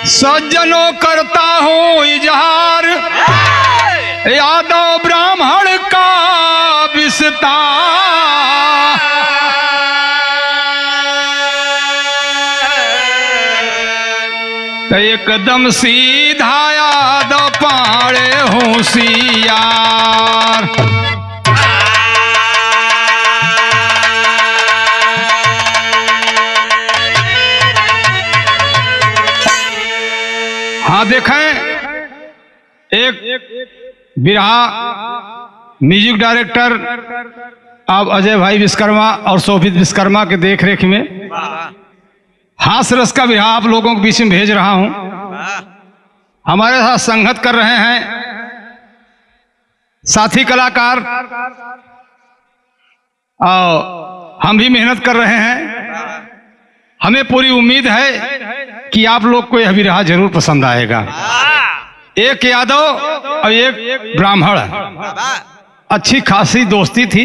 सज्जनों करता हूँ इजहार यादव ब्राह्मण का विस्तार। तो एकदम सीधा यादव पाड़े होशियार। हाँ देखें, एक बिरहा म्यूजिक डायरेक्टर अब अजय भाई विश्वकर्मा और शोभित विश्वकर्मा के देखरेख में हास्य रस का बिरहा आप लोगों के बीच में भेज रहा हूं। हमारे साथ संगत कर रहे हैं साथी कलाकार और हम भी मेहनत कर रहे हैं। हमें पूरी उम्मीद है कि आप लोग को यह बिरहा जरूर पसंद आएगा। एक यादव और एक ब्राह्मण, अच्छी खासी दोस्ती थी।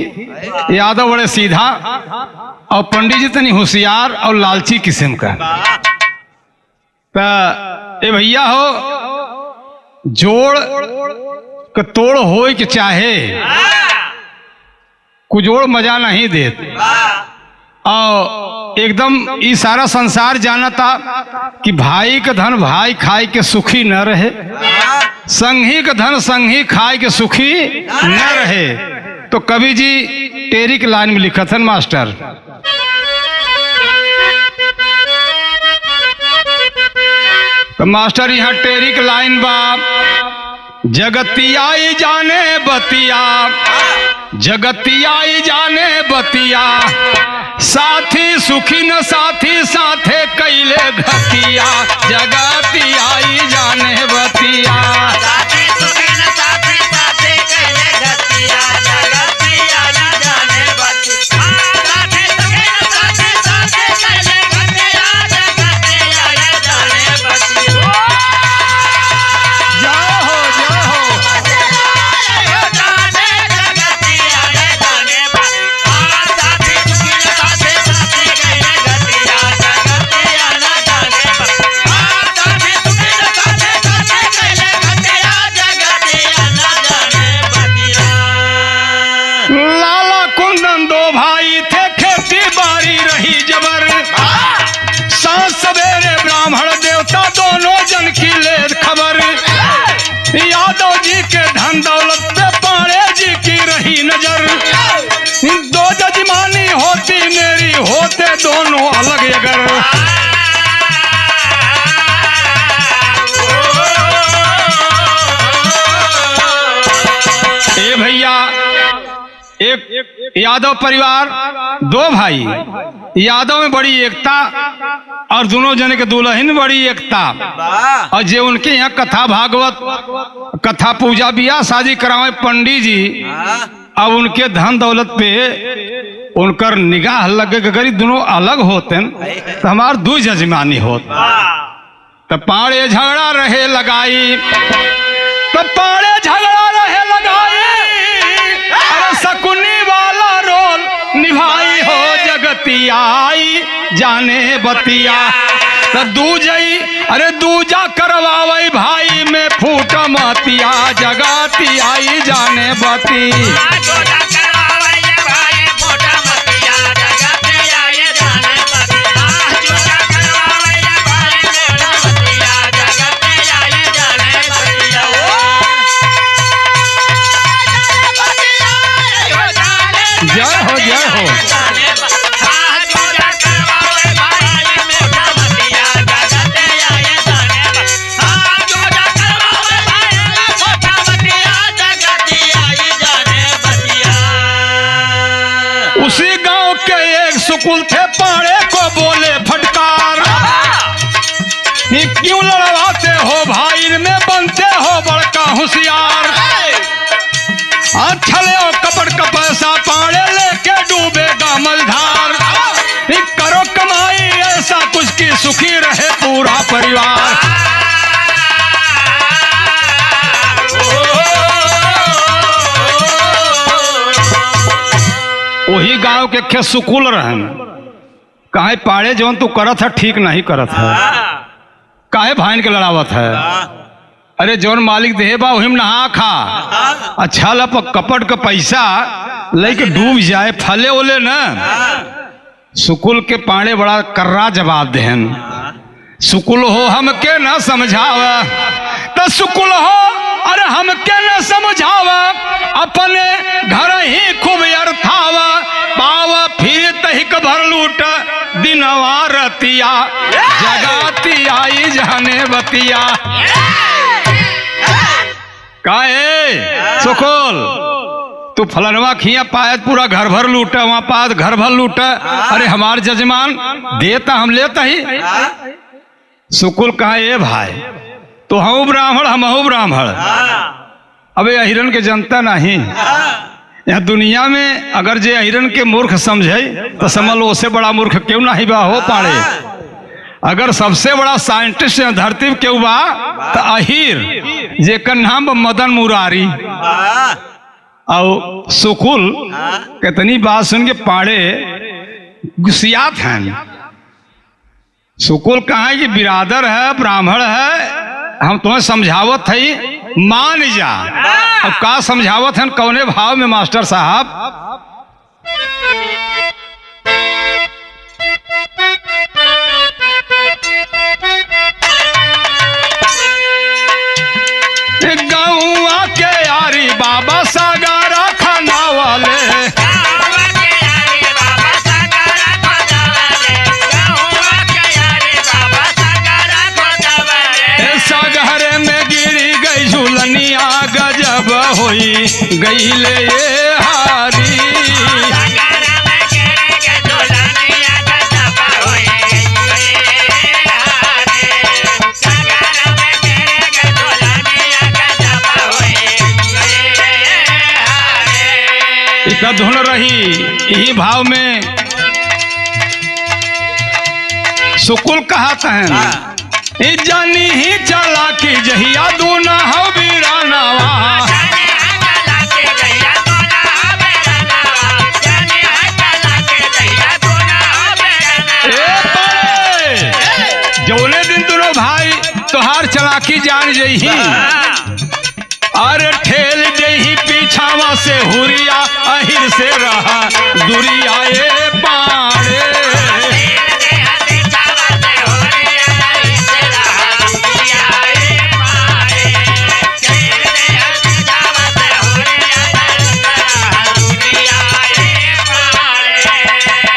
यादव बड़े सीधा और पंडित जी तनी होशियार और लालची किस्म का। ए भैया हो, जोड़ का तोड़ हो कि चाहे कुजोड़ मजा नहीं देते। और एकदम ये सारा संसार जाना था कि भाई का धन भाई खाए के सुखी न रहे, संगी का धन संगी खाए के सुखी न रहे। तो कवि जी टेरी की लाइन में लिखा था मास्टर, तो मास्टर यहाँ टेरी की लाइन बा, जगतियाई जाने बतिया, जगतियाई जाने बतिया, साथी सुखी न साथी साथे कैले घतिया। जगतियाई जाने बतिया, साथी सुखी न साथी साथे कैले घतिया। जगतियाई जाने बतिया, साथी सुखी न साथी साथे कैले घतिया। जगतियाई जाने बतिया। जाओ हो जाओ हो। यादव जी के धन दौलत पे पाड़े जी की रही नजर। दो जजमानी होती मेरी होते दोनों अलग अगर। ए भैया, एक यादव परिवार, दो भाई, यादव में बड़ी एकता और दोनों जने के दुल्हन में बड़ी एकता। और जे उनके यहाँ कथा भागवत कथा पूजा बियाह शादी करावे पंडित जी, अब उनके धन दौलत पे उनकर निगाह लगे अगर दोनों अलग होते तो हमार दो जजमानी होत। तो पाड़े झगड़ा रहे लगाई, तो पाड़े झगड़ा रहे लगाई, अरे शकुनी वाला रोल निभाई हो। जगतियाई जाने बतिया, तो दूजई अरे दूजा करवावई भाई में फूट मतिया। जगतियाई जाने बती, जय हो जय हो। उसी गांव के एक सुकुल थे पाड़े को बोले फटकार, क्यों लड़वाते हो भाई, इनमें बनते हो बड़का होशियार। छले और कपट का पैसा पाड़े लेके डूबेगा मझधार। करो कमाई ऐसा कुछ की सुखी रहे पूरा परिवार। वही गांव के खेत सुकुल रहन, काहे पाड़े जौन तू करत है ठीक नहीं करत है, काहे भाइन के लड़ावत है। अरे जौन मालिक देहे बा वही में नहा खा। अच्छा लप कपट का पैसा लेके डूब जाए फले ओले न। सुकुल के पाड़े बड़ा कर्रा जवाब देहन। सुकुल हो हमके न समझावा, तो सुकुल हो अरे हमके न समझावा, अपने घर ही खूब अर्थावा। पावा फिर तहिक भर लूट दिनवा रतिया, जगाती आई जहने बतिया। काहे सुकुल तू फलनवा खिया पायत पूरा घर भर लूटा, वहां पात घर भर लूटा। अरे हमार जजमान देता हम लेता ही। सुकुल कहा ए भाई तो हम ब्राह्मण हम ब्राह्मण। अबे अहिरन के जनता नहीं, यहाँ दुनिया में अगर जे अहिरन के मूर्ख समझे तो समझ लो उससे बड़ा मूर्ख क्यों नहीं बा हो पाड़े। अगर सबसे बड़ा साइंटिस्ट धरती में क्यों बा तो अहिर, जेकर नाम मदन मुरारी। और सुकुल कितनी बात सुन के पाड़े गुस्सियात हैं। सुकुल कहा है कि बिरादर है ब्राह्मण है, हम तुम्हें समझावत है मान जा। अब का समझावत है कौने भाव में मास्टर साहब। गौआ के यारी बाबा सागारा खाना वाले, सागरे में गिरी गई झूलनिया गजब होई गई ले ये हारी। धुन रही यही भाव में सुकुल कहता है जानी ही चला की जहिया दूना हो बीरानावा। जौने दिन दोनों भाई तोहार चलाकी जान जही, अरे ठेल जही पीछावा से हुरिया अहिर से रहा दुरिया ये पाड़े।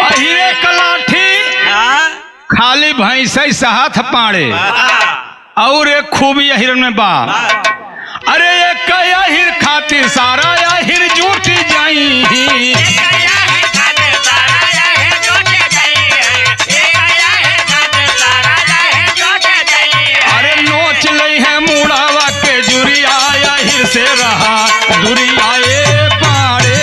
अहिरे कलाठी खाली भैंसे साथ पाड़े और एक खूबी अहिरन में बा। अरे एक अहिर खातिर सारा अहिर जूटी जाई। अरे नोच लई है मुड़ावा के जुरिया अहिर से रहा दुरिया ये पाड़े।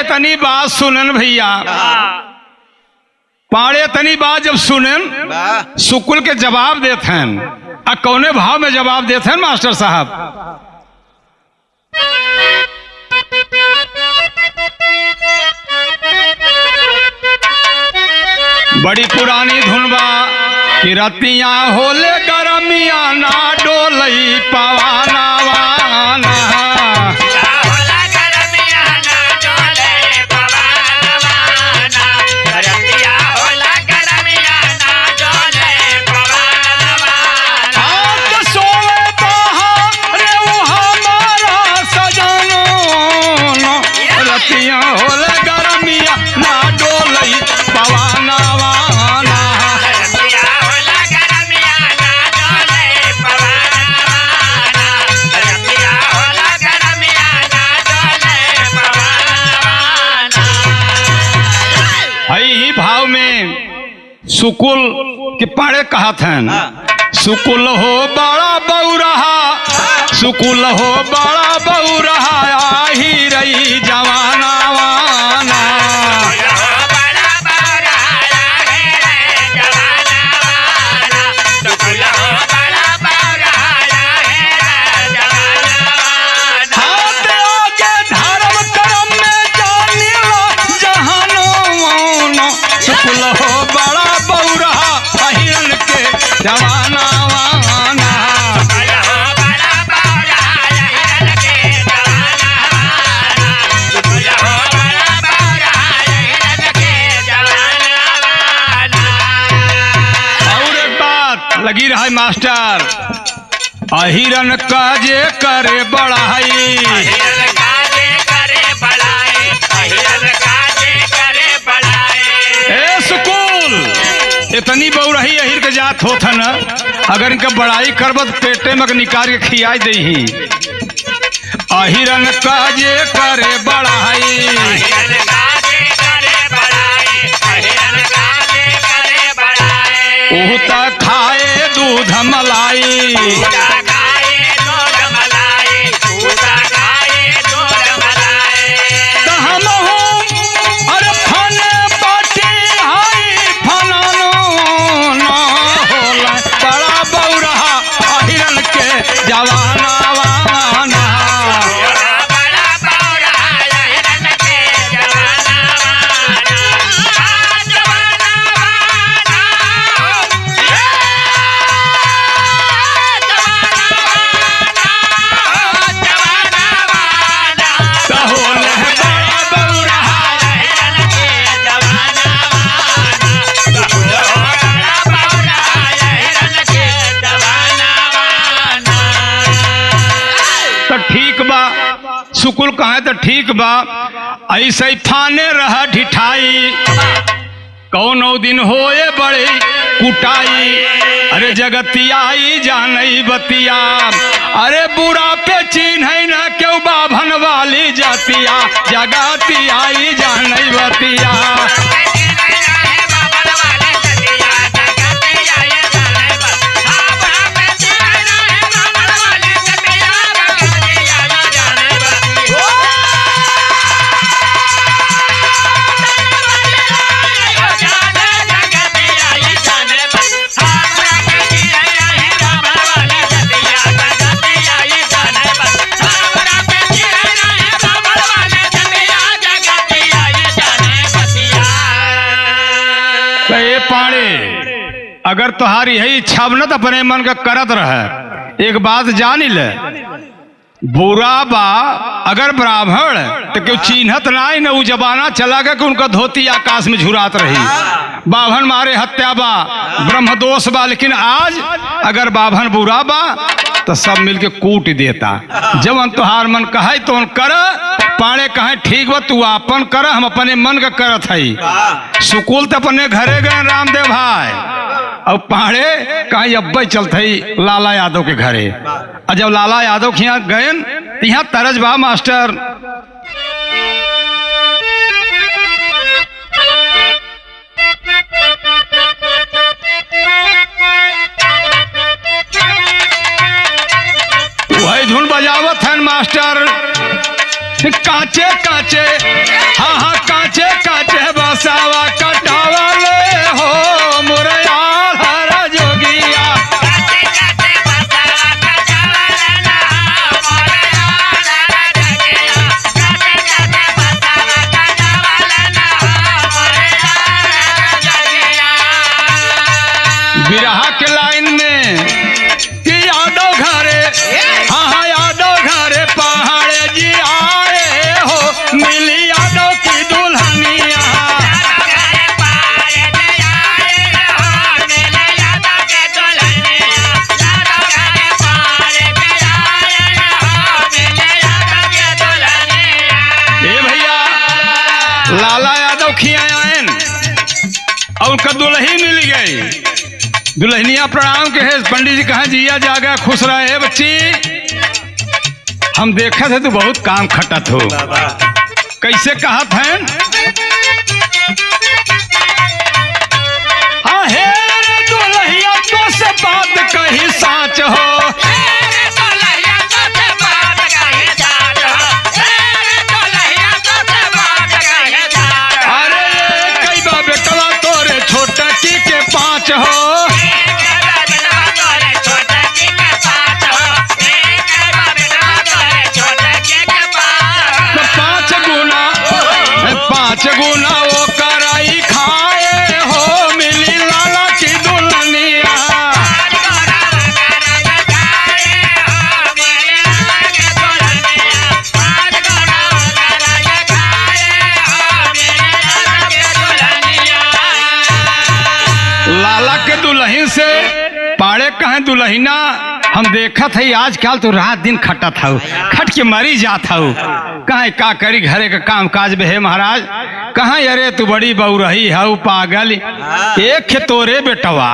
तनी बात सुनन भैया, पाड़े तनी बात जब सुनन सुकुल के जवाब देते हैं। आ कौने भाव में जवाब देते हैं मास्टर साहब। बड़ी पुरानी धुनबा कि रतियां होले गरमिया ना डोलई पवाना वाना। सुकुल के पाड़े कहत हैं सुकुल हो बड़ा बऊ रहा, सुकुल हो बड़ा बऊ रहा, आही रही जवाना वाना। हाथ आगे धर्म कर्म में जानिला जहानो वाना, सुकुल हो बड़ा बऊ रहा, अहिरन के जवाना वाना। और एक बात लगी रहा मास्टर, अहिरन काजे करे बढ़ाई। ए सुकूल इतनी बहु रही अहिर के जात होत न, अगर इनका बड़ाई करब तो पेटे में निकाल के खियाई दही। अहिरन काजे करे बढ़ाई, उहता खाए दूध मलाई। तो हम हूँ अरे फने बाटी हाई फनानो ना होला, बड़ा बऊ रहा अहिरन के जवाना वाना। ठीक बा सुकुल कहे तो ठीक बा, ऐसे ही फाने रहा ढिठाई, कौनो दिन होए बड़े कुटाई। अरे जगतियाई जानई बतिया, अरे बुरा पे चिन्ह न क्यों बाभन वाली जातिया, जगतियाई जानई बतिया। पाड़े अगर तुम्हारी यही इच्छा न तो अपने मन का करत रहे। एक बात जान ले, बुरा बा अगर ब्राह्मण तो क्यों चिन्हत नाई न, वो जमाना चला गया कि उनका धोती आकाश में झुरात रही। बाभन मारे हत्या बा, ब्रह्म दोष बा, लेकिन आज अगर बाभन बुरा बा तो सब मिलके कूट देता। जब तुहार मन कहे तो कर, पाड़े कहे ठीक बा तू अपन कर, हम अपने मन का करत हई। सुकुल तो अपने घरे गए रामदेव भाई, और पाड़े कहीं अब्बे चलते लाला यादव के घरे। और जब लाला यादव के यहाँ गए यहाँ तरज बा मास्टर, वही धुन बजावत है मास्टर, कांचे कांचे हाँ हाँ कांचे कांचे बसावा कटावा ले हो मुरयाल हर जोगिया। बिरहा के लाइन में कि यादव घरे हाँ हाँ यादव घरे पहाड़े जी आए हो, मिली यादव की दुल्हनिया। ए भैया लाला यादव खिया आयन और उनका दुल्ही मिल गई। दुल्हनिया प्रणाम के है, पंडित जी कहा जिया जागा खुश रहे बच्ची। हम देखा थे तो बहुत काम खटत हो, कैसे कहत हैं हाँ पाँच हो। अरे कई बा बेटवा तोरे छोटा की के पाँच हो। पाँच गुना वो कराई खाए हो मिली लाला की दुल्हनिया। लाला के दुल्हन से पाड़े कहें दुल्हना हम देखत है आजकल तो रात दिन खटत हूँ, खट के मरी जात हूँ। कहाँ का करी घरे का काम काज में है महाराज। कहाँ अरे तू बड़ी बहू रही है पागल। एक खे तोरे बेटवा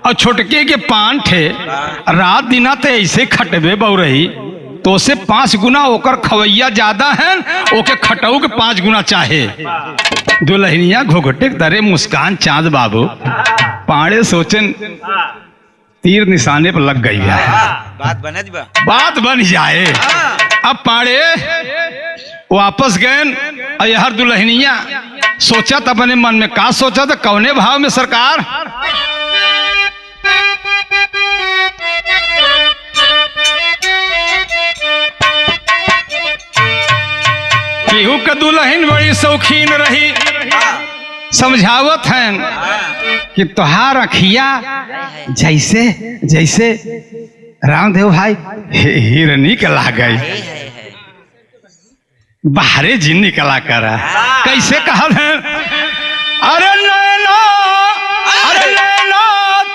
और छोटके के पान ठे रात दिना ते ऐसे खटबे बहू रही तो से 5 गुना ओकर खवैया ज्यादा है, ओके खटऊ के 5 गुना चाहे। दुल्हनिया घोघटे दरे मुस्कान चांद बाबू पाड़े सोचन तीर निशाने पर लग गई है। बात बन जाए। अब पाड़े वापस गए। हर दुल्हनिया सोचा था अपने मन में का सोचा था कौने भाव में सरकार। केहू का दुल्हन बड़ी शौकीन रही, समझावत हैं कि तोहार अखिया जैसे जैसे रामदेव भाई हिरनी के ला गई बाहरे जिन निकला करा। कैसे कहा है? अरे नैना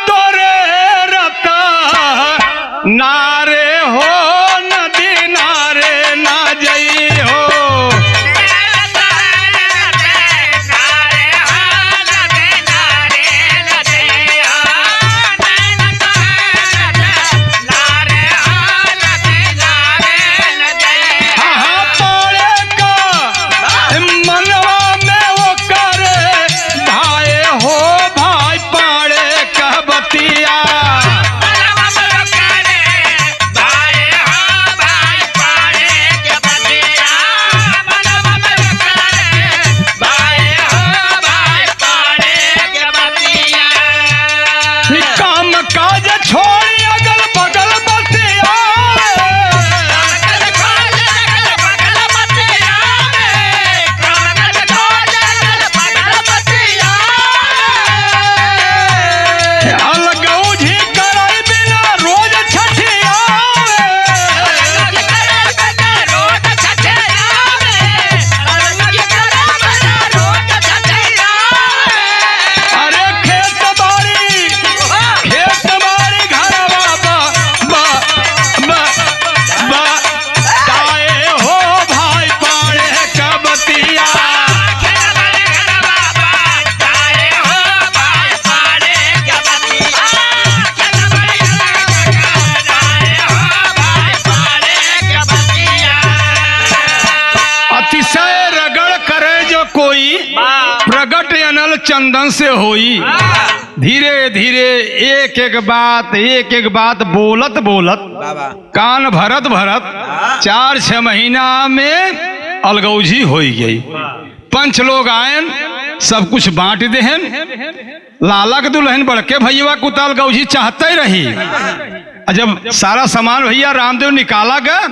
तोरे रता नारे हो नदी नारे ना जई हो। चंदन से होई। धीरे धीरे एक एक बात बोलत कान भरत 4-6 महीना में अलगौजी हो गई। पंच लोग आयन सब कुछ बांट देहन। लाला के दुल्हन बड़के भैया को अलगौजी चाहते ही रही। जब सारा सामान भैया रामदेव निकाला गया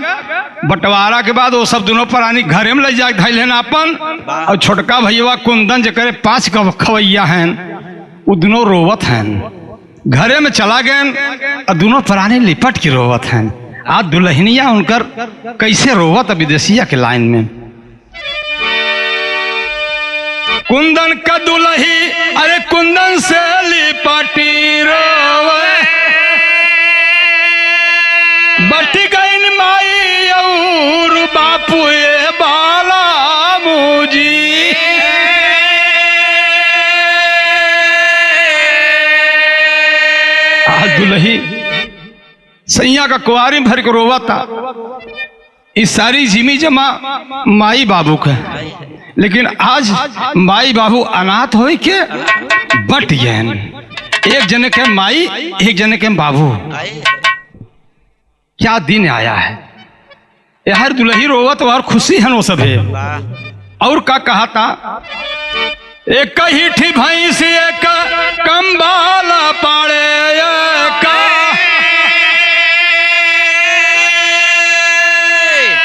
बंटवारा के बाद वो सब दोनों प्राणी घरे में ले जा धैलन अपन। और छोटका भैया कुंदन जकरे 5 खवैया हैं वो दोनों रोवत हैं। घरे में चला गए और दोनों प्राणी लिपट के रोवत हैं। आज दुल्हनिया उनकर कैसे रोवत विदेशिया के लाइन में। कुंदन का दुल्ही अरे कुंदन से लिपटी रोवे बटी गई माई और बापू ये बाला मुझी। आज दुल्ही सैया का कुआरी भर के रोवा था। इस सारी जिमी जमा माई बाबू का, लेकिन आज माई बाबू अनाथ हो के बट गए। एक जने के माई एक जने के बाबू। क्या दिन आया है, यार दुल्ही रोवत और खुशी है नो सभे। और का कहा था, एक ही ठी भैंस एक कंबाल पाड़े का,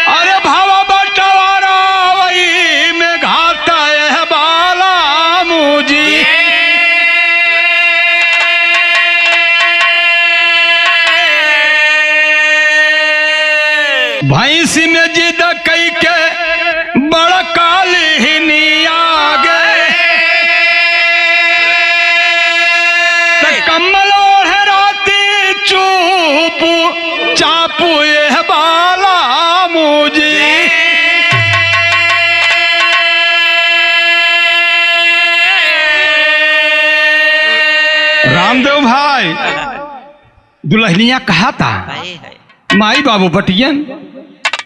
अरे भावा बटवारा वही में घाटा है बाला मुझी। भैंसी में जिद कई के बड़ा काली ही नहीं आगे, कम्बल ओढ़े राती चुप चापू ये बाला मुझे। रामदेव भाई दुल्हनिया कहा था, माई बाबू बटियन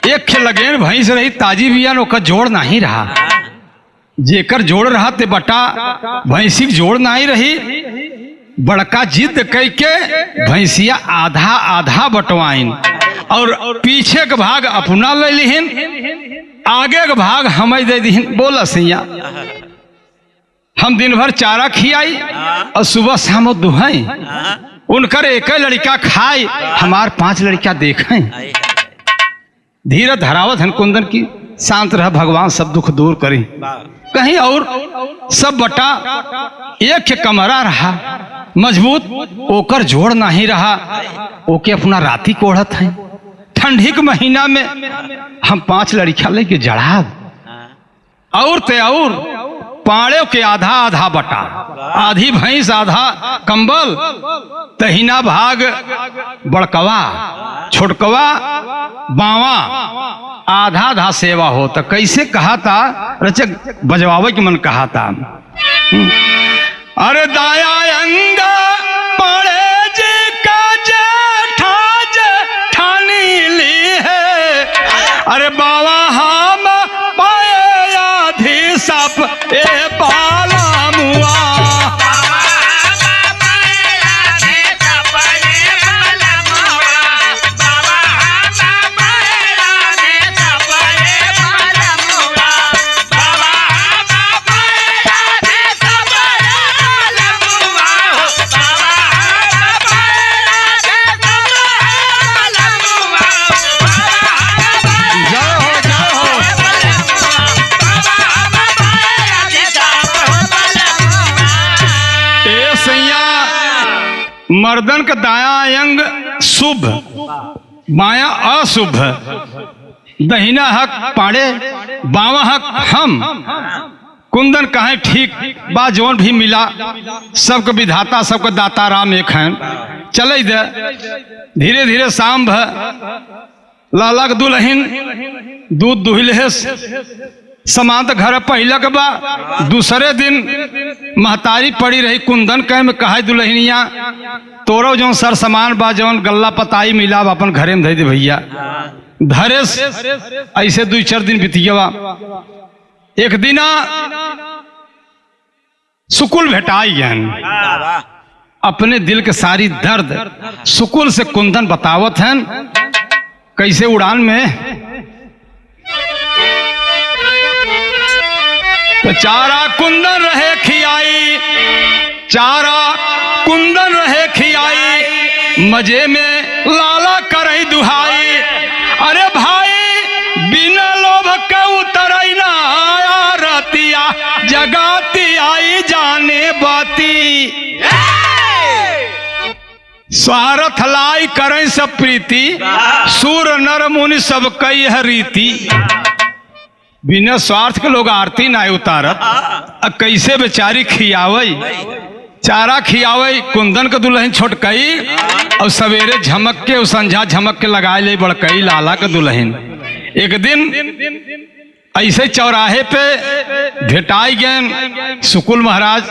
एक खे लगेन भैंस रही ताजी बिया ओकर जोड़ नहीं रहा, जेकर जोड़ रहा ते बटा भैंसी जोड़ नहीं रही। बड़का जिद कई के भैंसिया आधा आधा बटवाइन और पीछे के भाग अपना ले लिहिन, आगे के भाग हमें दे दिहिन। बोला सैया हम दिन भर चारा खियाई और सुबह शाम दुहाई, उनकर एक लड़का खाए, हमार 5 लड़का देखें। धीरे धरावत हन कुंदन की, शांत रह भगवान सब दुख दूर करे। कहीं और सब बटा एक के कमरा रहा मजबूत, ओकर जोड़ नहीं रहा, ओके अपना राती कोढ़त है। ठंडी के महीना में हम 5 लड़का लेके जड़ाब और ते और पाड़े के आधा आधा बटा, आधी भैंस आधा कंबल, तहिना भाग बड़कवा छोटकवा बावा, आधा आधा सेवा हो। तो कैसे कहा था, रचक बजवावे के मन कहा था, अरे दाया अंग पाड़े जी का जेठा जेठानी ली है, अरे बाबा हम पाए आधी सप ए पाला मुआ। मर्दन का दाया अंग शुभ, बाया अशुभ, दहिना हक पाड़े, बावा हक हम। कुंदन कहे ठीक बा, जोन भी मिला सबको विधाता सबको दाता राम एक हैं। चले दे धीरे धीरे शाम भ लाला के दुल्हन दूध दुहिले समान तो घर पहलक बा। दूसरे दिन महतारी पड़ी रही, कुंदन कहे में कहा दुल्हनिया तोरो जो सर सामान बा जौन गल्ला पताई मिला अपन घरे में धे दे भैया। धरे ऐसे 2-4 दिन बीतिया। एक दिना सुकुल भेटाई गहन, अपने दिल के सारी दर्द सुकुल से कुंदन बतावत हैं। कैसे उड़ान में तो चारा कुंदन रहे खियाई, चारा कुंदन रहे खियाई, मजे में लाला करई दुहाई। अरे भाई बिना लोभ के उतरई ना आया रतिया, जगाती आई जाने बाती। स्वार्थ लाई करें सब प्रीति, सूर नर मुनि सब कई है रीति। बिना स्वार्थ के लोग आरती ना उतारत, कैसे बेचारी खियावई, चारा खियावई। कुंदन के दुल्हन छोटकई और सवेरे झमक के संझा झमक के लगाए ले बड़कई लाला के दुल्हन। एक दिन ऐसे चौराहे पे भेटाई गए सुकुल महाराज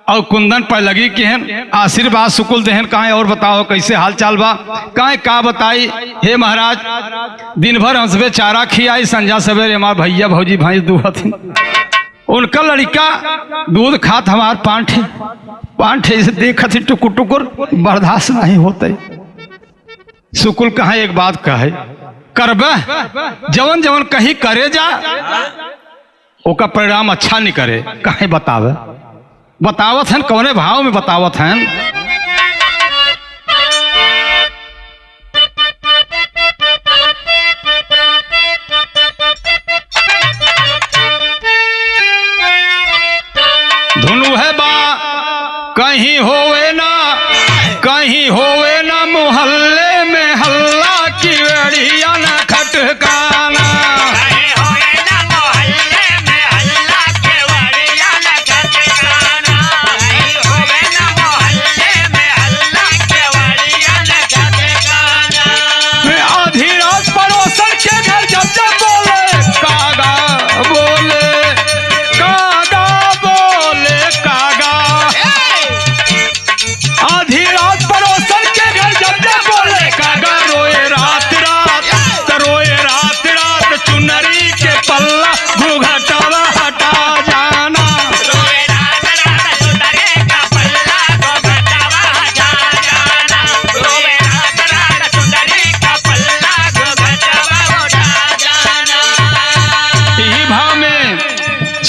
और कुंदन पर लगी कि आशीर्वाद सुकुल देहन। कहाँ और बताओ कैसे हाल चाल बा? कहाँ का बताई, हे महाराज दिन भर हंसबे चारा खियाई, संझा सवेरे हमार भैया भौजी भाई दूहत, उनका लड़का दूध खात हमार पांठे से देखत टुकुर टुकुर, बर्दाश्त नहीं होते। सुकुल कहा एक बात कहे करबे जवन जवन कहीं करे जा ओका परिणाम अच्छा नहीं करे कहे बतावे बतावत हैं कौने भाव में बतावत हैं। धुनु है बा कहीं होवे ना मोहल्ले में हल्ला की वेड़िया न खटकाना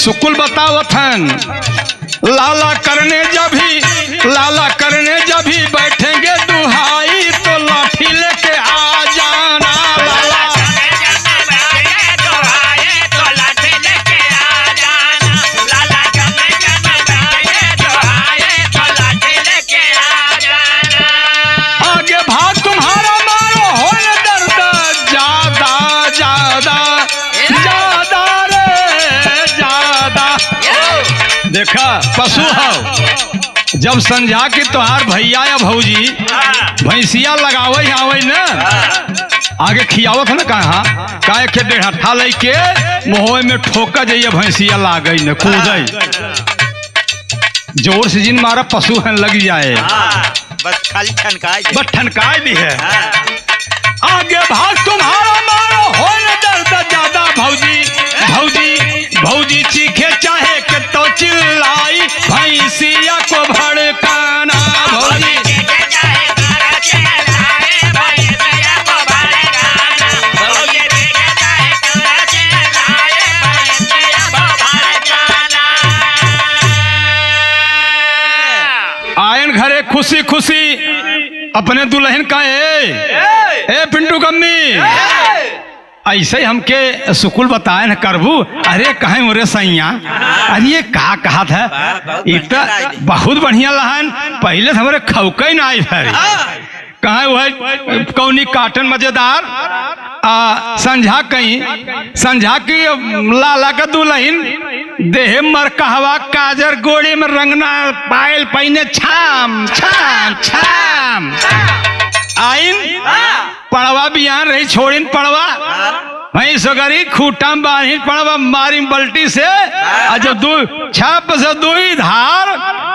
सुकुल बतावत हन लाला करने जब ही बैठेंगे दुहाई तो लाठी लेके आ जाना आगे भाग तुम्हारा मारो हो दर्द ज्यादा ज्यादा ज्यादा रे ज्यादा। देखा पशु हो जब संझा की तोहार भैया या भौजी भैंसिया लगावे आवे न आगे खियावत न कहा काहे के डेढ़ा लेके मोह में ठोका जाइए भैंसिया लागे न कूदे जोर से जिन मारा पशु है लग जाए बस खाली ठनकाए दी है। आगे भाग तुम्हारा मारो हो दर्द ज्यादा भौजी भौजी भौजी चीखे चाहे के तो चिल्लाई भैंसिया को भड़काना भौजी आयन घरे खुशी खुशी अपने दुल्हन का ए पिंटू कम्मी ऐसे ही हमके सुकुल बताए न करबू अरे कहे मोरे सैया अरे ये कहा था इतना बहुत बढ़िया लहन पहले हमारे खौके ना आई फिर कहे वह कौनी काटन मजेदार संझा की लाला का दुल्हन देह मर कहवा काजर गोड़ी में रंगना पायल पहने छाम छाम छाम आइन पड़वा बिहान रही छोड़ीन पड़वा वही सगरी खूटा बांधी पड़वा मारी बल्टी से जब दू छाप से दुई धार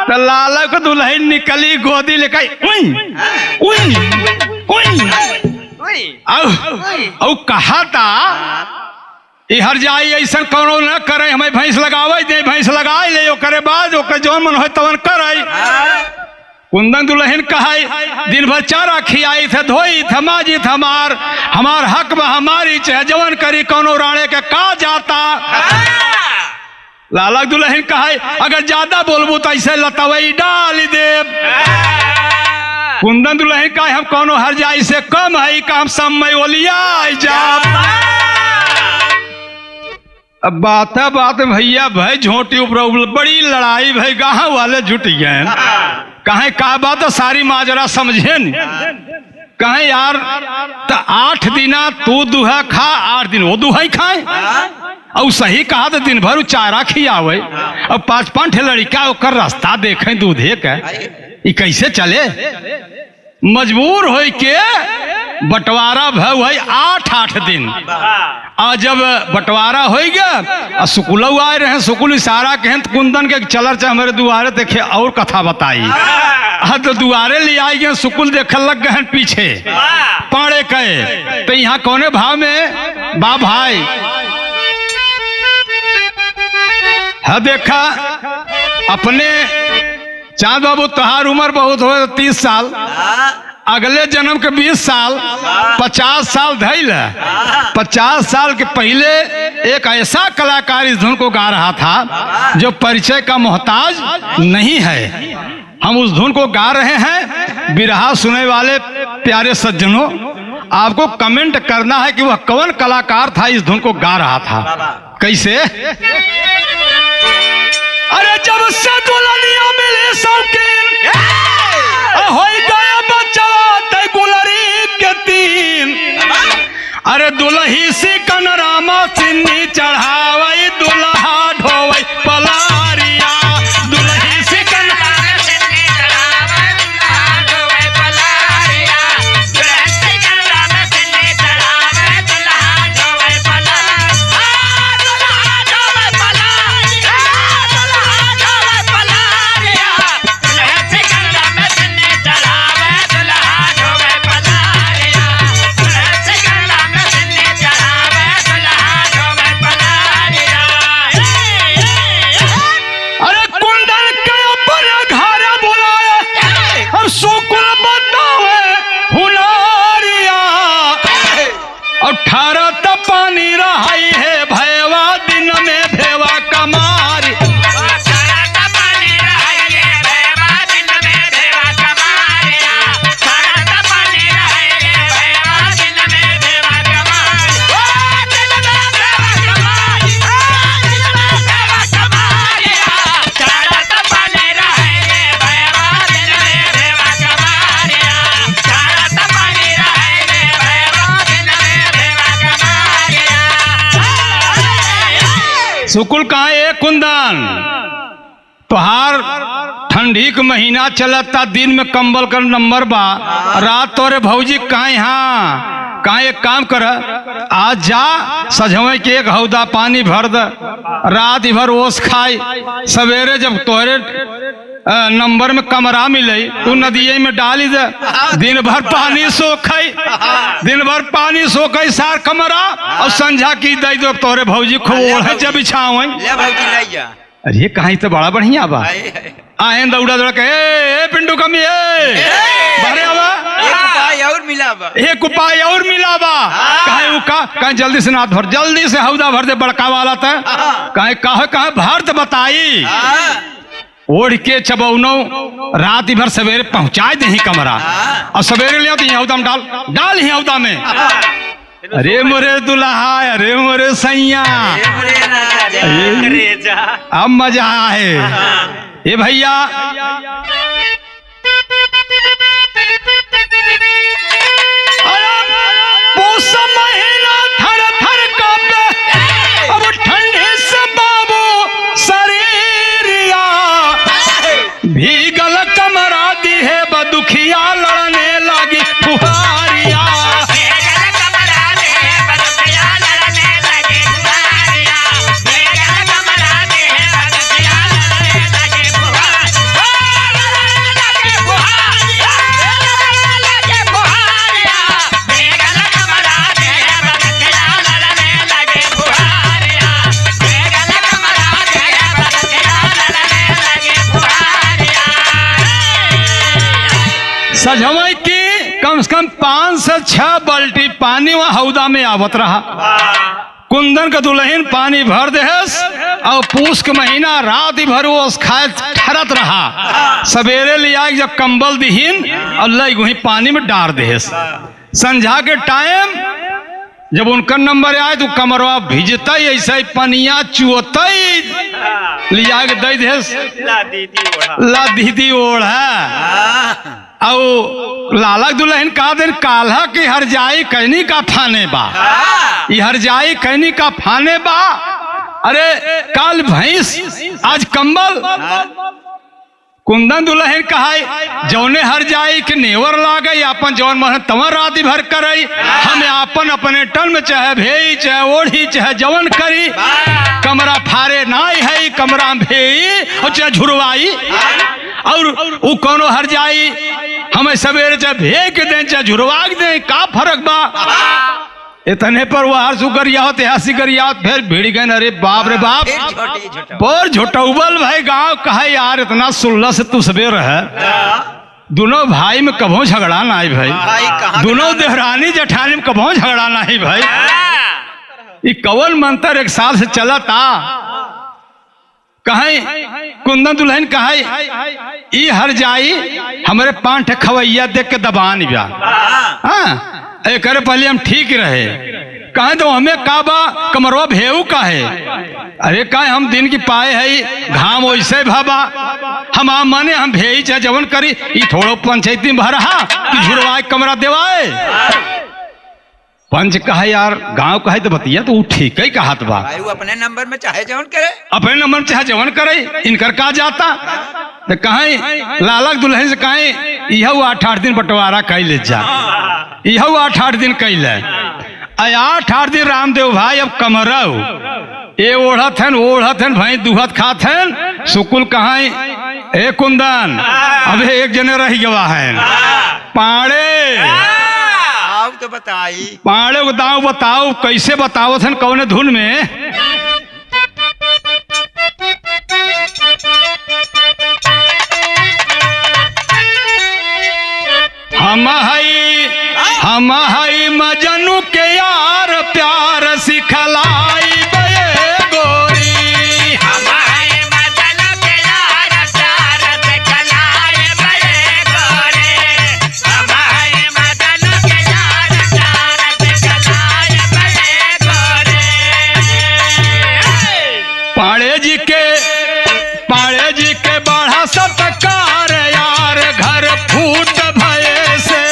तो लाला को दुल्हन निकली गोदी लेकर औ कहा था हर जाई ऐसा कौनो न करे हमें भैंस लगावे दे भैंस लगाए ले करे बाद ओकर जौन मन हो तवन करे कुंदन दुल्हन कहाई दिन भर चारा खियाई थे धोई थे माजी थे हमार हक में हमारी चाहे जवन करी कौनो राणे के का जाता लाला दुल्हन कहाई अगर ज्यादा बोलबू तो ऐसे लतवई डाल दे कुंदन दुल्हन कहाई हम कौनो हर जाई से कम है का हम समय ओलिया जा अब बात भैया भाई झोटी ऊपर बड़ी लड़ाई भाई गाँव वाले जुट गए कहे का बात सारी माजरा समझे न कहे यार तो 8 दिना तू दुहा खा 8 दिन वो दुहा ही खाए और सही कहा तो दिन भर चारा खियावे और 5-5 लड़का ओकर रास्ता देखे दूधे के ये कैसे चले मजबूर हो के बंटवारा भाई 8 दिन आज जब बंटवारा हो गया सुकुल आए रहे सुकुल इशारा कहें कुंदन के चलर चा हमारे दुआरे देखे और कथा बताई तो दुआरे ले आई गए सुकुल देखे लग गए पीछे पाड़े कहे तो यहाँ कौने भाव में बा भाई है देखा अपने चांद बाबू तुहार उम्र बहुत हो 30 साल अगले जन्म के 20 साल 50 साल धैल 50 साल के पहले एक ऐसा कलाकार इस धुन को गा रहा था जो परिचय का मोहताज नहीं है। हम उस धुन को गा रहे हैं। बिरहा सुनने वाले प्यारे सज्जनों, आपको कमेंट करना है कि वह कौन कलाकार था इस धुन को गा रहा था। कैसे? अरे जब से दुल्हनिया मिले शौकीन हो गया बचवा ते गुलरी के तीन। अरे दुल्ही सी कनरामा सिन्नी चढ़ावई दुल्हा ढोवई पलारिया। दुल्ही सी कनरामा सिन्नी चढ़ावई दुल्हा ढोवई पलारिया। दुल्ही सी कनरामा सिन्नी चढ़ावई दुल्हा ढोवई पलारिया। दुल्हा ढोवई पलारिया। दुल्हा ढोवई पलारिया। दुल्ही सी कनरामा सिन्नी चढ़ावई दुल्हा ढोवई पलारिया। दुल्ही सी कनरामा सिन्नी चढ़ावई दुल्हा ढोवई पलारिया। अरे कुंडल के ऊपर घर बुलाया और सुकुल बतावे हुनारिया। 18 पानी रहाई है भैवा दिन में भेवा कमारी। 18 पानी रहाई है भैवा दिन में भेवा कमारिया। 18 पानी रहाई है भैवा दिन में भेवा कमारी। दिन में भेवा कमारी। दिन में भेवा कमारिया। 18 पानी रहाई है भैवा दिन में भेवा कमारिया। 18 पानी रहाई है भैवा दिन में भेवा कमारिया। सुकुल कहाँ है कुंदन? तोहार ठंडी के महीना चलता, दिन में कंबल का नंबर बा, रात तोरे भौजी कहाँ यहाँ कहाँ? एक काम कर, आज जा सजवे के एक हौदा पानी भर द, रात भर ओस खाई, सवेरे जब तोरे नंबर में कमरा मिले तू नदिये में डाली दे। दिन भर पानी सोखई, दिन भर पानी सोखई सार कमरा और संझा की दई दो तोरे भौजी खूब ओढ़े जब बिछाओ। अरे कहीं तो बड़ा बढ़िया बा। आए दौड़ा दौड़ा के ए पिंडू कमी भरे आवा और मिला बा, एक उपाय और मिला बा। कहीं जल्दी से नाथ भर, जल्दी से हौदा भर दे बड़का वाला था। कहीं कहा भर तो बताई। ओढ़ के चबौनो रात भर सवेरे पहुंचा दे ही कमरा और सवेरे ले आती हौदा में डाल ही हौदा में। अरे मोरे दुल्हा, अरे मोरे सैया, अब मजा है। ये भैया पूस महीना थर थर कांपे, अब ठंडे से बाबू शरीरिया। भीगल कमरा दी है बदुखिया लड़ने लगी फुहारिया। सजवई की कम से कम 5 से 6 बाल्टी पानी वहां हौदा में आवत रहा। कुंदन का दुल्हन पानी भर देहस और पूस के महीना रात भर वो खाए ठहरत रहा। सवेरे लिया जब कंबल दिहीन और लई वही पानी में डार देहस। संझा के टाइम जब उनका नंबर आए तो कमरवा भिजता ऐसा ही पनिया चुअत लिया के दे देहस। ला दीदी ओढ़ा और लालक दुल्हन का दिन काल्हा की हर जाई कहनी का फाने बा। ये हर जाई कहनी का फाने बा। अरे काल भैंस आज कंबल। कुंदन दुल्हन कहा जौने हर जाई के नेवर लागे अपन जौन मन तवन राति भर करई। हम अपन अपने टन में चाहे भेई चाहे ओढ़ी चाहे जवन करी। कमरा फारे नाई है कमरा में भेई और चाहे झुरवाई और वो कोनो हर जाई हमें सवेरे चाहे भे के दें चाहे झुरवा के दें का फर्क बा। इतने पर वो हर सुगरियात हसी गरियात फिर भिड़ गए। अरे बाप रे बाप पर झोटौबल भाई गाँव कहे यार इतना सुल्ला से तू सवेर है दोनों भाई में कभों झगड़ा ना है भाई, दोनों देहरानी जेठानी में कभों झगड़ा ना है भाई। ये कवन मंत्र एक साल से चला था, कहे कुंदन दुल्हन कहे ई हर जाई हमारे 5 खवैया देख के दबान बा। हाँ एक पहले हम ठीक रहे, कहे तो हमें का बा कमरवा भेऊ का है। अरे कहे हम दिन की पाए है घाम वैसे भाबा, हम माने हम भेई चाहे जवन करी, ई थोड़ो पंचायती में भरा कि झुरवाए कमरा देवाए। पंच कहा यार गांव कहे तो बतिया तो ठीक ही कहा बा, अपने नंबर में चाहे जवन करे, अपने नंबर में चाहे जवन करे, इनकर का जाता। तो कहे लालक दुल्हन से कहे यह 8-8 दिन बंटवारा कह ले जा, यह 8-8 दिन कैले 8-8 दिन रामदेव भाई अब कमरऊ ये ओढ़त हन भाई दुहत खात हन सुकुल कहा ए कुंदन अब एक जने रह गवा है पाड़े तो बताई पाड़े को दाव बताओ कैसे बताओ थे कौने धुन में। हम हई मजनू के यार प्यार सिखलाई बे गोरी, हम हई मजनू के यार प्यार सिखलाई बे गोरी, हम हई मजनू के यार प्यार सिखलाई बे गोरी। पाड़े जी के बढ़ा सत्कार यार घर फूट भये से,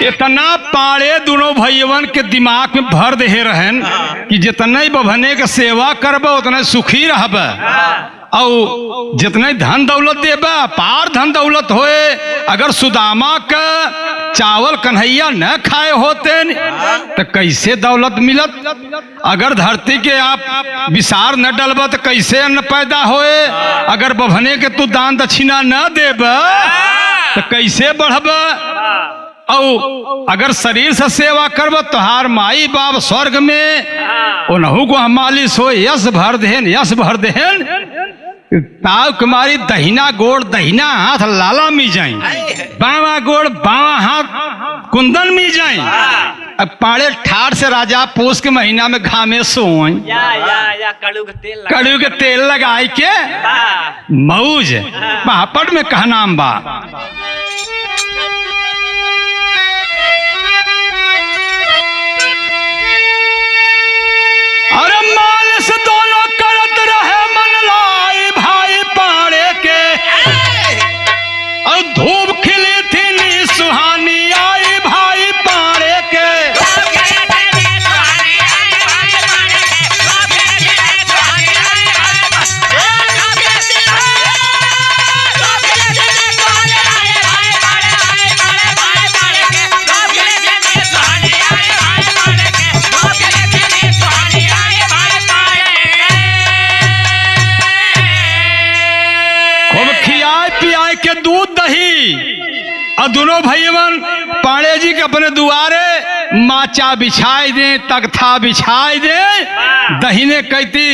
इतना पाड़े दोनों भैयवन के दिमाग में भर दे रहन कि जितना ही बभने के सेवा करबा उतना सुखी रहब, और जितना धन दौलत देबा पार धन दौलत होए। अगर सुदामा का चावल कन्हैया न खाए होते तो कैसे दौलत मिलत, अगर धरती के आप विसार न डलबा तो कैसे अन्न पैदा होए, अगर बभने के तू दान दक्षिणा न देबा तो कैसे बढ़ब, और अगर शरीर से सेवा करब तोहार माई बाप स्वर्ग में उन्हू को मालिश हो यश भर देहन ताव कुमारी दहिना गोड़ दहिना हाथ लाला मी जाई, बावा गोड़ बावा हाथ कुंदन मी जाई। अब पाड़े ठाड़ से राजा पोष के महीना में घामे सोई कड़ू के तेल लगाई के मऊज पापड़ में कहा नाम बा। अरे मालिश दोनों करत रहे मन लाई भाई पाड़े के, और धूप खिली थी नी सुहानी आई भाई पाड़े के। दूध दही और दोनों भाईवन पाड़े जी के अपने दुआरे माचा बिछाई दे तख्ता बिछाई दे, दहीने कहती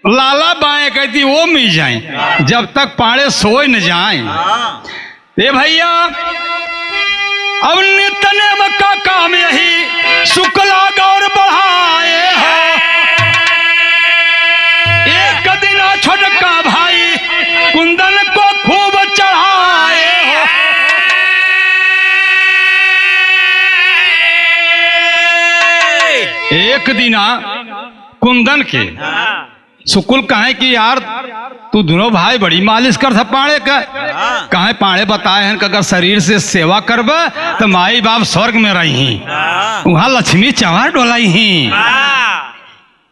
लाला बाएं कहती वो मिल जाए जब तक पाड़े सोए न जाए। ये भैया अब नितने का काम यही शुक्ला एक दिना कुंदन के सुकुल कहे कि यार तू दोनों भाई बड़ी मालिश कर था पाड़े का। कहे पाड़े बताए हैं कि अगर शरीर से सेवा करब तो माई बाप स्वर्ग में रही वहां लक्ष्मी चंवर डोलाई ही।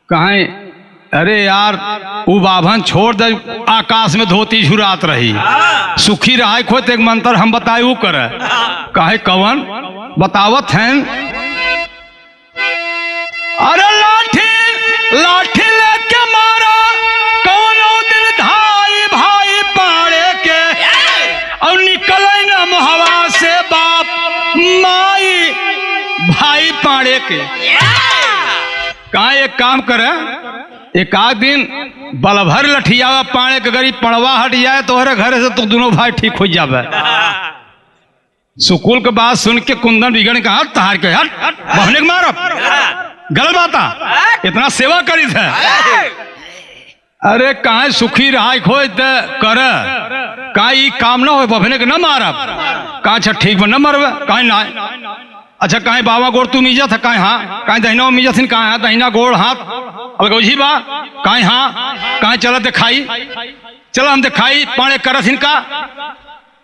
कहे अरे यार वो बाभन छोड़ दे, आकाश में धोती झुरात रही सुखी रहा खोत एक मंत्र हम बताए वो करे। कहे कवन बतावत हैं। अरे लाठी लाठी लेके मारा कौनो दिन धाई भाई पाड़े के और निकले न मोहवा से बाप माई भाई पाड़े के। कहा एक काम करे, एक आध दिन बलभर लठियावा पाड़े के गरीब पड़वा हट जाए तो हरे घर से तो दोनों भाई ठीक हो जावे। सुकुल के बात सुन के कुंदन बिगड़ के हाथ तहार के हट बहने के मारब गलत बात इतना सेवा करी थे। अरे कहा सुखी रहा खो कर कहा काम ना हो बहने के न मारब। कहा अच्छा ठीक बा न मरब। कहीं ना अच्छा कहीं बाबा गोड़ तू मीजा था। कहीं हाँ कहीं दहिना मीजा थी। कहाँ दहिना गोड़ हाथ अब गौझी बा। कहीं हाँ कहीं चल दिखाई चल हम दिखाई पाने करत इनका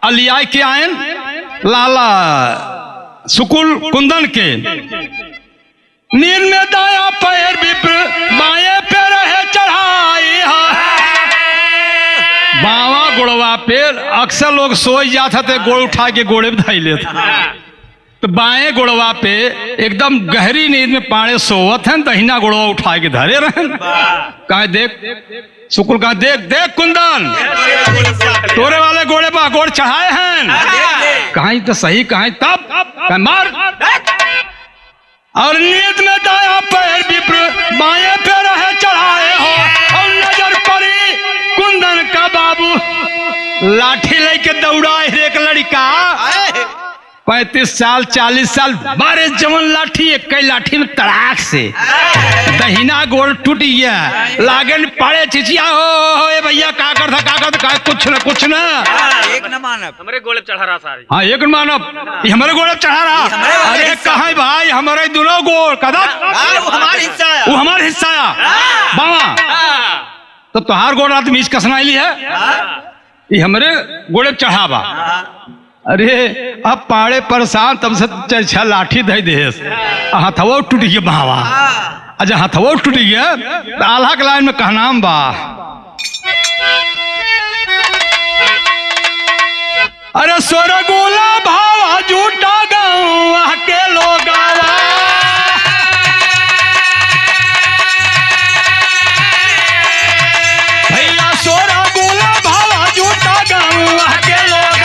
अलियाई के आयन लाला सुकुल कुंदन के नींद में दाया पैर विप्र बाएं पे रहे चढ़ाई। बावा गोड़वा पे अक्सर लोग सोई जाते थे गोड़ उठा के गोड़े बधाई लेते तो बाएं गोड़वा पे एकदम गहरी नींद में पाड़े सोवत हैं दहिना गोड़वा उठा के धरे रहे। कहा देख सुकुल कहा देख देख कुंदन तोरे वाले गोड़े पर गोड़ चढ़ाए हैं। कहीं तो सही कहीं तब मार। और नींद में दाया पैर विप्र बाएं पे रहे चढ़ाए हो और नजर पड़ी कुंदन का बाबू लाठी लेके दौड़ा एक लड़का 35 साल 40 साल बारे जवन लाठी एक लाठी में तड़ाक से दहिना गोड़ टूट गया लागन पड़े चिचिया हो ये भैया का कुछ न एक न मानब हमारे गोले चढ़ा रहा सारी। हाँ एक न मानब ये हमारे गोड़ चढ़ा रहा। अरे कहा भाई हमारे दोनों गोड़ कदा वो हमारे हिस्सा बाबा तो तुहार गोड़ रात मीच कसना ली है ये हमारे गोड़े चढ़ावा। अरे अब पाड़े परेशान तब से चर्चा लाठी दे दे हथवा टूट गया बाबा। अच्छा हथवा टूट गया तो आल्हा के लाइन में कहनाम बा। अरे सोरगुला भावा झूठा गाँव के लोग भैया सोरगुला भावा झूठा गाँव के लोग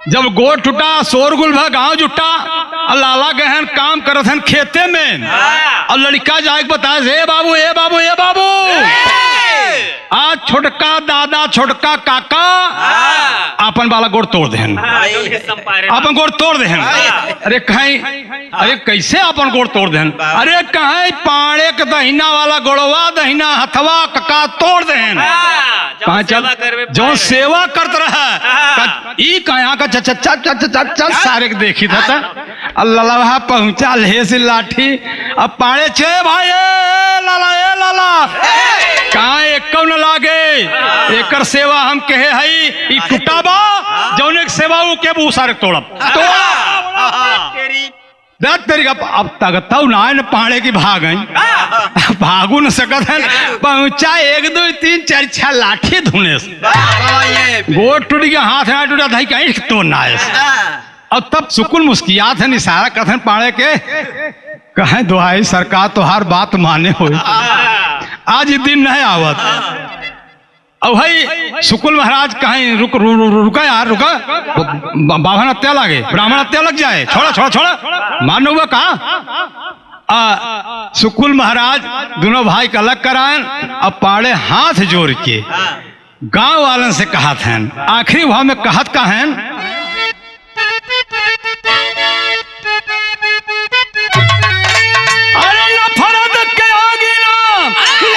जब गोड़ टूटा शोरगुल भा गाँव जुटा लाला गहन काम करत हन खेते में और लड़का जाके बताए हे बाबू हे बाबू हे बाबू आज छोटका दादा छोटका काका अपन वाला गोड़ तोड़ देहन अपन गोड़ तोड़ देहन। अरे कहीं अरे कैसे अपन गोड़ तोड़ देहन। अरे कहीं पाड़े के दहिना वाला गोड़वा दहिना हथवा कका तोड़ देहन। कहा चल जो सेवा करत रहा ई कहाँ का चल सारे देखी था अल्लाह पहुंचा ले से लाठी अब पाड़े छे भाई लाला कहा एक न लागे एकर सेवा हम कहे हई ई टूटाबा जौन एक सेवा वो के वो सारे तोड़ब तेरी अब तक ना पाड़े की भाग भागू न सकत है पहुंचा 1 2 3 4 6 लाठी धुने गोड़ टूट गया हाथ ना टूटा धाई कहीं तो ना अब तब सुकुल मुस्कियात है इशारा करते हैं पाड़े के कहे दुहाई सरकार तो हर बात माने हो, आज दिन नहीं आवत। अब भाई शुक्ल महाराज कहें रुका यार रुका, बाभन हत्या लगे, ब्राह्मण हत्या लग जाए, छोड़ा छोड़ा छोड़ा, मानो हुआ कहा। शुक्ल महाराज दोनों भाई का अलग कराएं, अब पाड़े हाथ जोड़ के गांव वालन से कहा था, आखिरी भाव में कहत का है, अरे नफरत के आगे ना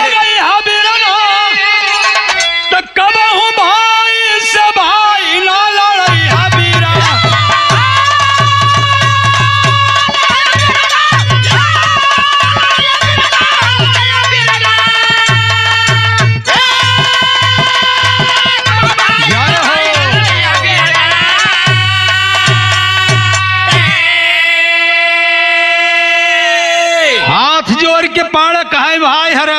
लगी हबीरा ना, तो कब हूँ भाई से भाई ना लड़ई हबीरा। भाई हर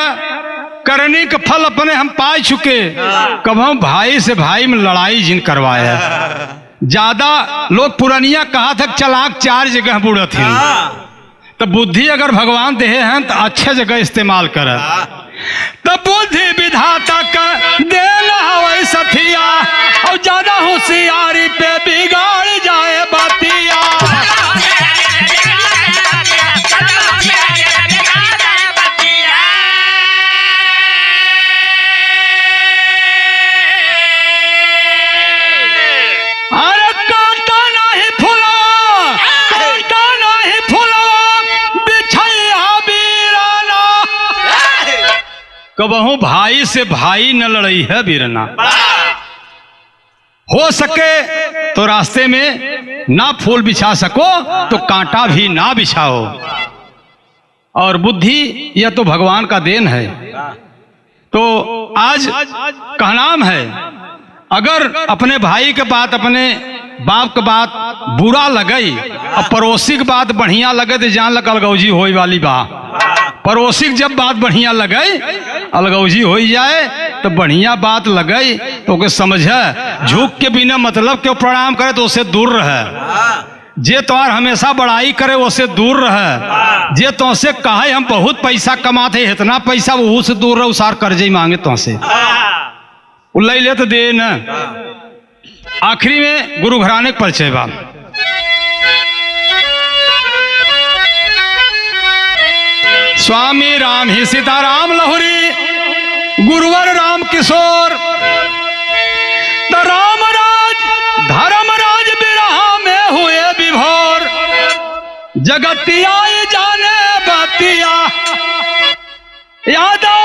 करने का फल अपने हम पा चुके, कब हम भाई से भाई में लड़ाई जिन करवाया। ज्यादा लोग पुरानिया कहा था चलाक चार जगह बुढ़ा थी, तो बुद्धि अगर भगवान दे हैं तो अच्छे जगह इस्तेमाल कर, तो बुद्धि विधाता का देना हवाई सथिया, और ज्यादा होशियारी पे बिगाड़ जाए बातिया। कबहू भाई से भाई न लड़ई है बीरना, हो सके तो रास्ते में ना फूल बिछा सको तो कांटा भी ना बिछाओ। और बुद्धि यह तो भगवान का देन है। तो आज कहनाम है, अगर अपने भाई के बात, अपने बाप के बात बुरा लगई और पड़ोसी की बात बढ़िया लगे तो जान लग अलगौजी होई वाली बा। पड़ोसी की जब बात बढ़िया लगे अलगौजी हो जाए तो बढ़िया बात लगे तो के समझ है, झुक के बिना मतलब क्यों प्रणाम करे तो उससे दूर रहे। जे तुम्हार हमेशा बड़ाई करे उससे दूर रहे। जे तुमसे कहे हम बहुत पैसा कमाते, इतना पैसा वो से दूर रहे, उसार कर्जे मांगे तुमसे ले ले तो दे न। आखिरी में गुरु घराने के परिचय बा। स्वामी राम ही सीताराम लहुरी, गुरुवर राम किशोर, तो रामराज धर्मराज बिरहा में हुए विभोर, जगतिया जाने बतिया यादव